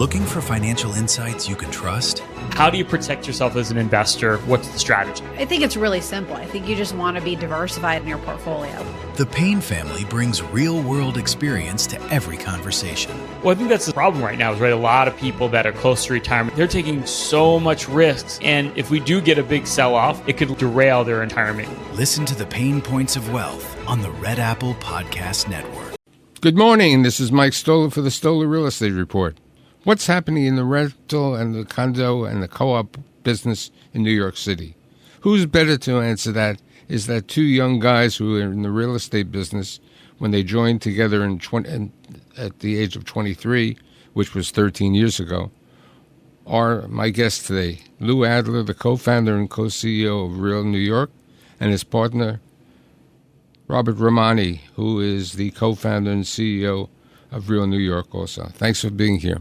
Looking for financial insights you can trust? How do you protect yourself as an investor? What's the strategy? I think it's really simple. I think you just want to be diversified in your portfolio. The Payne family brings real-world experience to every conversation. Well, I think that's the problem right now is, right, a lot of people that are close to retirement, they're taking so much risks. And if we do get a big sell-off, it could derail their retirement. Listen to the Pain Points of Wealth on the Red Apple Podcast Network. Good morning. This is Mike Stoller for the Stoller Real Estate Report. What's happening in the rental and the condo and the co-op business in New York City? Who's better to answer that is that two young guys who are in the real estate business when they joined together at the age of 23, which was 13 years ago, are my guests today. Lou Adler, the co-founder and co-CEO of Real New York, and his partner, Robert Rahmanian, who is the co-founder and CEO of Real New York also. Thanks for being here.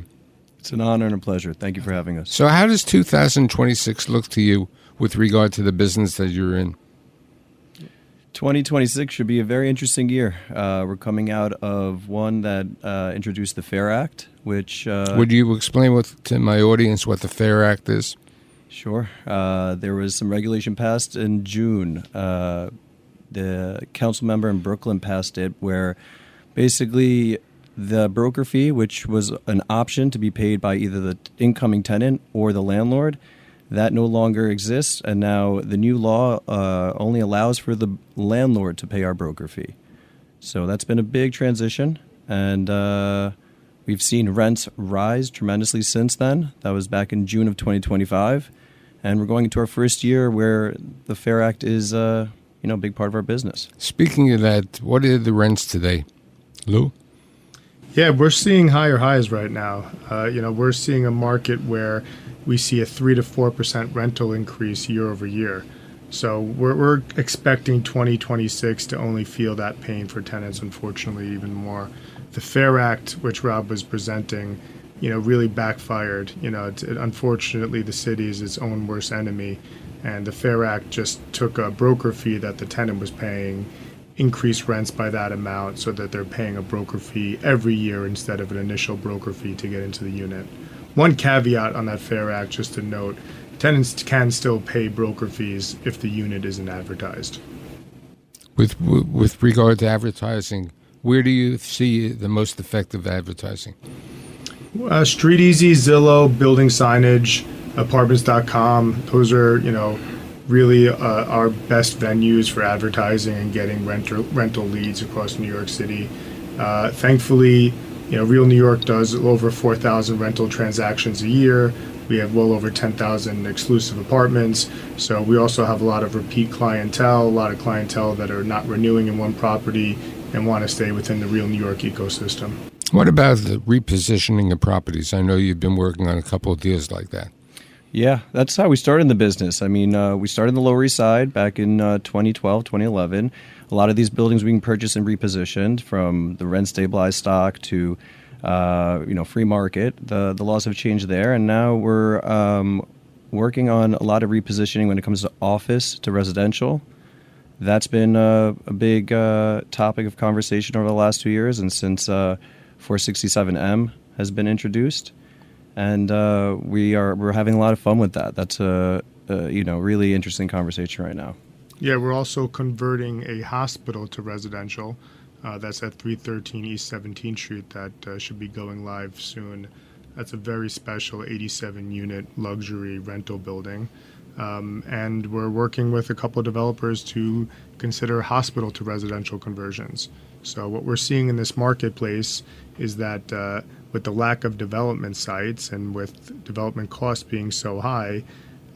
It's an honor and a pleasure. Thank you for having us. So how does 2026 look to you with regard to the business that you're in? 2026 should be a very interesting year. We're coming out of one that introduced the FAIR Act, which... Would you explain to my audience what the FAIR Act is? Sure. There was some regulation passed in June. The council member in Brooklyn passed it where basically the broker fee, which was an option to be paid by either the incoming tenant or the landlord, that no longer exists. And now the new law only allows for the landlord to pay our broker fee. So that's been a big transition. And we've seen rents rise tremendously since then. That was back in June of 2025. And we're going into our first year where the FAIR Act is a big part of our business. Speaking of that, what are the rents today? Lou? Yeah, we're seeing higher highs right now. We're seeing a market where we see a 3 to 4% rental increase year over year. So we're expecting 2026 to only feel that pain for tenants, unfortunately, even more. The FAIR Act, which Rob was presenting, really backfired. Unfortunately, the city is its own worst enemy. And the FAIR Act just took a broker fee that the tenant was paying, increased rents by that amount so that they're paying a broker fee every year instead of an initial broker fee to get into the unit. One caveat on that FAIR Act, just to note, tenants can still pay broker fees if the unit isn't advertised. With regard to advertising, where do you see the most effective advertising? StreetEasy, Zillow, building signage, apartments.com, those are, really our best venues for advertising and getting rental leads across New York City. Thankfully, Real New York does over 4,000 rental transactions a year. We have well over 10,000 exclusive apartments. So we also have a lot of repeat clientele, a lot of clientele that are not renewing in one property and want to stay within the Real New York ecosystem. What about the repositioning of properties? I know you've been working on a couple of deals like that. Yeah, that's how we started in the business. I mean, we started in the Lower East Side back in 2012, 2011. A lot of these buildings being purchased and repositioned, from the rent-stabilized stock to, free market. The laws have changed there, and now we're working on a lot of repositioning when it comes to office to residential. That's been a big topic of conversation over the last 2 years, and since 467M has been introduced. And we're having a lot of fun with that. That's a really interesting conversation right now. Yeah, we're also converting a hospital to residential. That's at 313 East 17th Street. That should be going live soon. That's a very special 87-unit luxury rental building. And we're working with a couple of developers to consider hospital to residential conversions. So what we're seeing in this marketplace is that with the lack of development sites and with development costs being so high,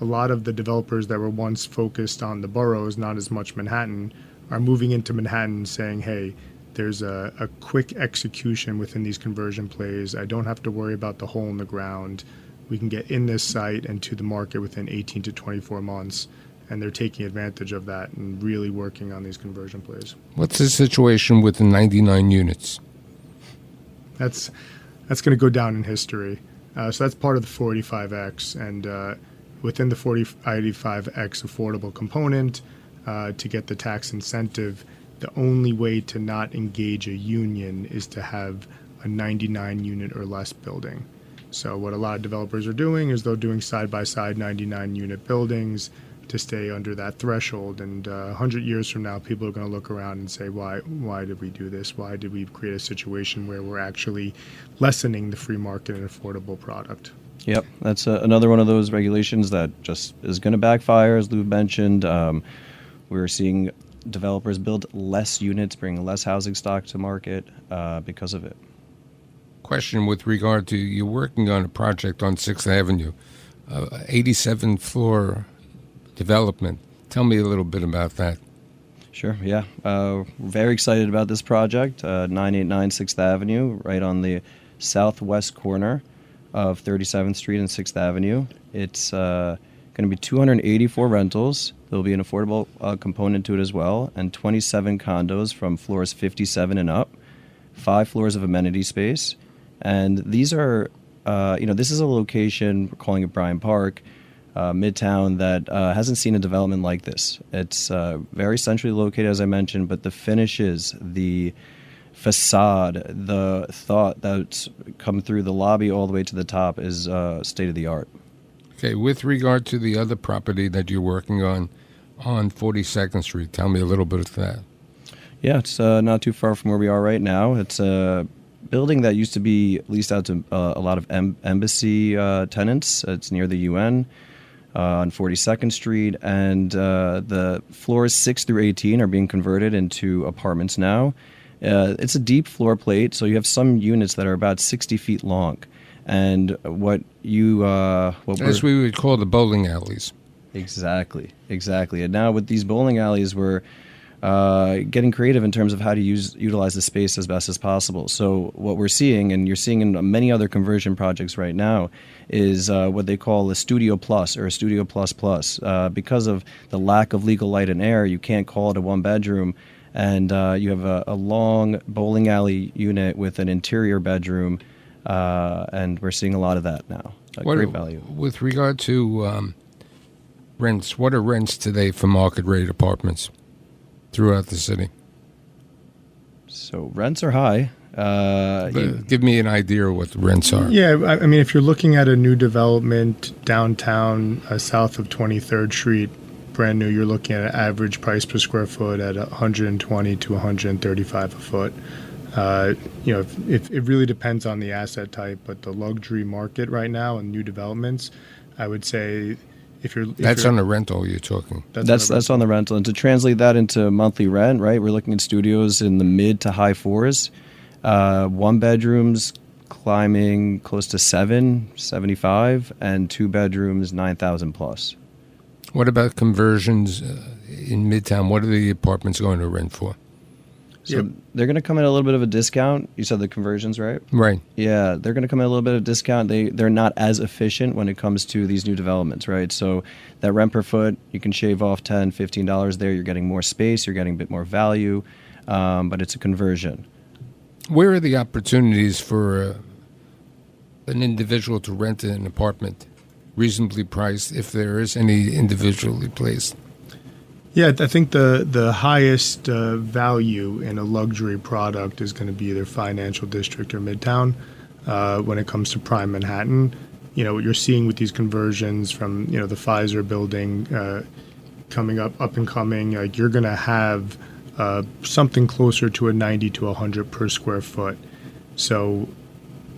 a lot of the developers that were once focused on the boroughs, not as much Manhattan, are moving into Manhattan saying, hey, there's a quick execution within these conversion plays. I don't have to worry about the hole in the ground. We can get in this site and to the market within 18 to 24 months. And they're taking advantage of that and really working on these conversion plays. What's the situation with the 99 units? That's going to go down in history. So that's part of the 485X. And within the 485X affordable component, to get the tax incentive, the only way to not engage a union is to have a 99 unit or less building. So what a lot of developers are doing is they're doing side-by-side 99-unit buildings to stay under that threshold. And 100 years from now, people are going to look around and say, why did we do this? Why did we create a situation where we're actually lessening the free market and affordable product? Yep, that's another one of those regulations that just is going to backfire, as Lou mentioned. We're seeing developers build less units, bring less housing stock to market because of it. Question with regard to, you're working on a project on 6th Avenue, 87-floor development. Tell me a little bit about that. Sure, yeah. Very excited about this project, 989 6th Avenue, right on the southwest corner of 37th Street and 6th Avenue. It's going to be 284 rentals. There'll be an affordable component to it as well, and 27 condos from floors 57 and up, 5 floors of amenity space. And these are, this is a location, we're calling it Bryant Park, Midtown, that hasn't seen a development like this. It's very centrally located, as I mentioned, but the finishes, the facade, the thought that's come through the lobby all the way to the top is state of the art. Okay, with regard to the other property that you're working on 42nd Street, tell me a little bit of that. Yeah, it's not too far from where we are right now. It's a building that used to be leased out to a lot of embassy tenants. It's near the UN on 42nd Street, and the floors 6 through 18 are being converted into apartments now. It's a deep floor plate, so you have some units that are about 60 feet long. And what as we would call the bowling alleys. Exactly. And now with these bowling alleys, we're getting creative in terms of how to utilize the space as best as possible. So what we're seeing, and you're seeing in many other conversion projects right now, is what they call a Studio Plus or a Studio Plus Plus. Because of the lack of legal light and air, you can't call it a one-bedroom, and you have a long bowling alley unit with an interior bedroom, and we're seeing a lot of that now. Great value. With regard to rents, what are rents today for market-rate apartments throughout the city? So rents are high. Give me an idea of what the rents are. Yeah, I mean, if you're looking at a new development downtown south of 23rd Street, brand new, you're looking at an average price per square foot at $120 to $135 a foot. If it really depends on the asset type, but the luxury market right now and new developments, I would say that's on the rental you're talking. That's on the rental. And to translate that into monthly rent, right, we're looking at studios in the mid to high fours. One bedrooms climbing close to $775, and 2 bedrooms $9,000 plus. What about conversions in Midtown? What are the apartments going to rent for? So they're going to come at a little bit of a discount. You said the conversions, right? Right. Yeah, they're going to come at a little bit of a discount. They're not as efficient when it comes to these new developments, right? So that rent per foot, you can shave off $10, $15 there. You're getting more space. You're getting a bit more value, but it's a conversion. Where are the opportunities for an individual to rent an apartment reasonably priced, if there is any individually placed? Yeah, I think the highest value in a luxury product is going to be either Financial District or Midtown. When it comes to prime Manhattan, what you're seeing with these conversions from the Pfizer building coming up and coming, you're going to have something closer to a 90 to 100 per square foot. So,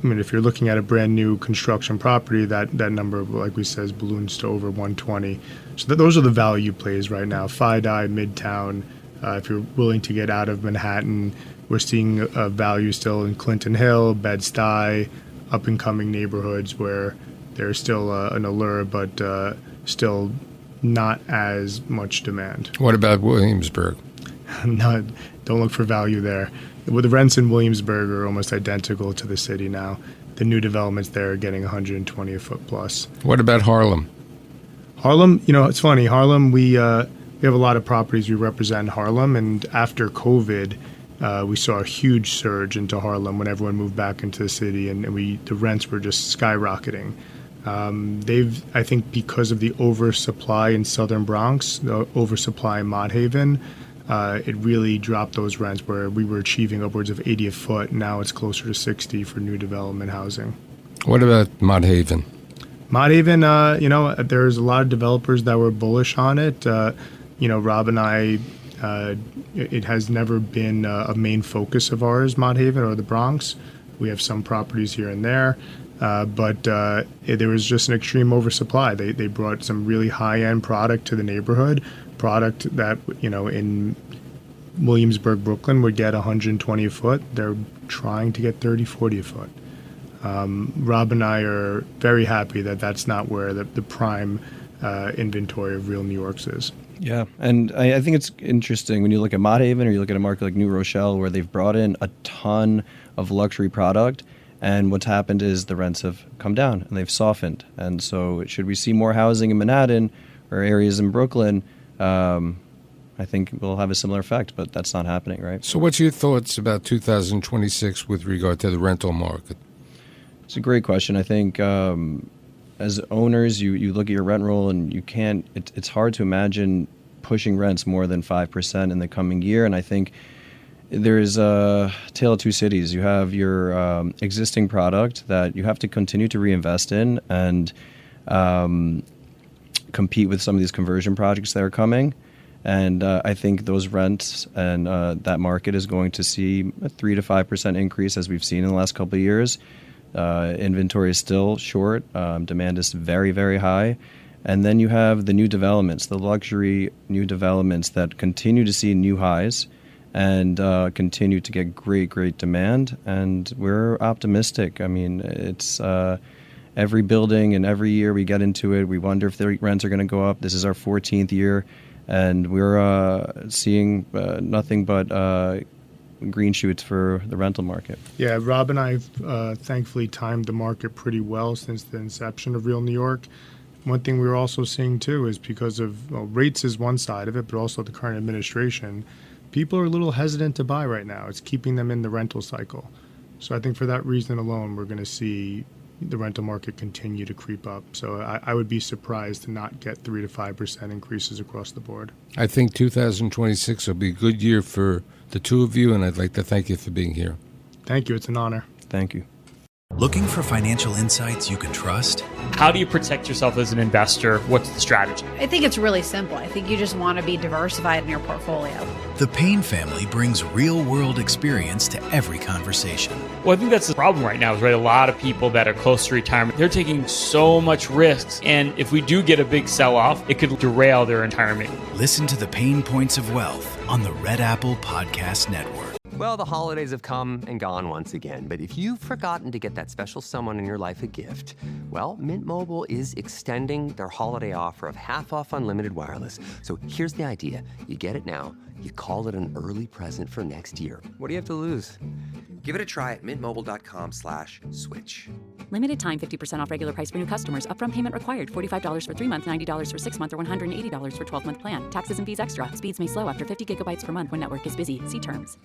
I mean, if you're looking at a brand new construction property, that number, like we said, balloons to over 120. So those are the value plays right now. FiDi, Midtown. If you're willing to get out of Manhattan, we're seeing a value still in Clinton Hill, Bed-Stuy, up-and-coming neighborhoods where there's still an allure, but still not as much demand. What about Williamsburg? No, don't look for value there. Well, the rents in Williamsburg are almost identical to the city now. The new developments there are getting 120 a foot plus. What about Harlem? Harlem, it's funny. Harlem, we have a lot of properties we represent in Harlem, and after COVID, we saw a huge surge into Harlem when everyone moved back into the city, and the rents were just skyrocketing. I think because of the oversupply in Southern Bronx, the oversupply in Mott Haven, it really dropped those rents where we were achieving upwards of 80 a foot. Now it's closer to 60 for new development housing. What about Mott Haven? Mott Haven, there's a lot of developers that were bullish on it. Rob and I, it has never been a main focus of ours, Mott Haven or the Bronx. We have some properties here and there, but there was just an extreme oversupply. They brought some really high-end product to the neighborhood, product that, in Williamsburg, Brooklyn would get 120 a foot. They're trying to get 30, 40 a foot. Rob and I are very happy that that's not where the prime inventory of real New York's is. Yeah, and I think it's interesting when you look at Mott Haven or you look at a market like New Rochelle where they've brought in a ton of luxury product, and what's happened is the rents have come down and they've softened. And so should we see more housing in Manhattan or areas in Brooklyn, I think we'll have a similar effect, but that's not happening, right? So what's your thoughts about 2026 with regard to the rental market? It's a great question. I think as owners, you look at your rent roll and you can't, it's hard to imagine pushing rents more than 5% in the coming year. And I think there's a tale of two cities. You have your existing product that you have to continue to reinvest in and compete with some of these conversion projects that are coming. And I think those rents and that market is going to see a 3 to 5% increase as we've seen in the last couple of years. Inventory is still short. Demand is very, very high. And then you have the new developments, the luxury new developments that continue to see new highs and continue to get great, great demand. And we're optimistic. I mean, it's every building and every year we get into it, we wonder if the rents are going to go up. This is our 14th year. And we're seeing nothing but green shoots for the rental market. Yeah, Rob and I thankfully timed the market pretty well since the inception of Real New York. One thing we're also seeing, too, is because of rates is one side of it, but also the current administration, people are a little hesitant to buy right now. It's keeping them in the rental cycle. So I think for that reason alone, we're going to see the rental market continue to creep up. So I would be surprised to not get 3 to 5% increases across the board. I think 2026 will be a good year for the two of you, and I'd like to thank you for being here. Thank you. It's an honor. Thank you. Looking for financial insights you can trust? How do you protect yourself as an investor? What's the strategy? I think it's really simple. I think you just want to be diversified in your portfolio. The Payne family brings real-world experience to every conversation. Well, I think that's the problem right now is, right, a lot of people that are close to retirement, they're taking so much risks. And if we do get a big sell-off, it could derail their retirement. Listen to the Pain Points of Wealth on the Red Apple Podcast Network. Well, the holidays have come and gone once again, but if you've forgotten to get that special someone in your life a gift, well, Mint Mobile is extending their holiday offer of half off unlimited wireless. So here's the idea. You get it now, you call it an early present for next year. What do you have to lose? Give it a try at mintmobile.com/switch. Limited time 50% off regular price for new customers. Upfront payment required. $45 for 3 months, $90 for 6 months, or $180 for 12-month plan. Taxes and fees extra. Speeds may slow after 50 gigabytes per month when network is busy. See terms.